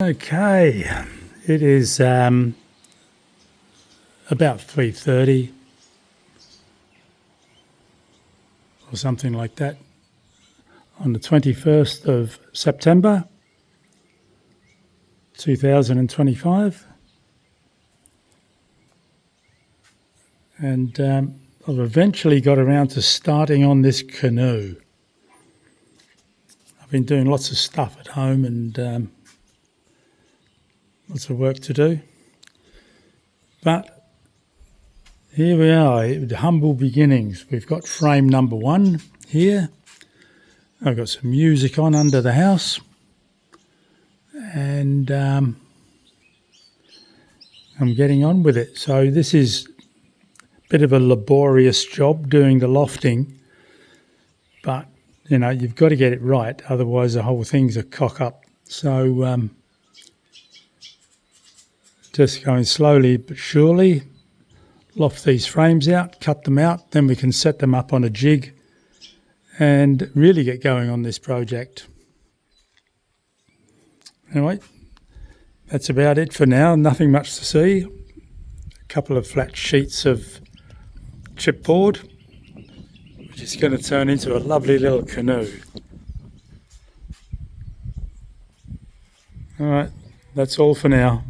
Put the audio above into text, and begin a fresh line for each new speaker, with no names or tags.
Okay, it is about 3:30 or something like that on the 21st of September 2025, and I've eventually got around to starting on this canoe. I've been doing lots of stuff at home and lots of work to do, but here we are, humble beginnings. We've got frame number 1 here. I've got some music on under the house, and I'm getting on with it. So this is a bit of a laborious job doing the lofting, but you know, you've got to get it right, otherwise the whole thing's a cock up. So just going slowly but surely, loft these frames out, cut them out, then we can set them up on a jig and really get going on this project. Anyway, that's about it for now. Nothing much to see. A couple of flat sheets of chipboard, which is going to turn into a lovely little canoe. All right, that's all for now.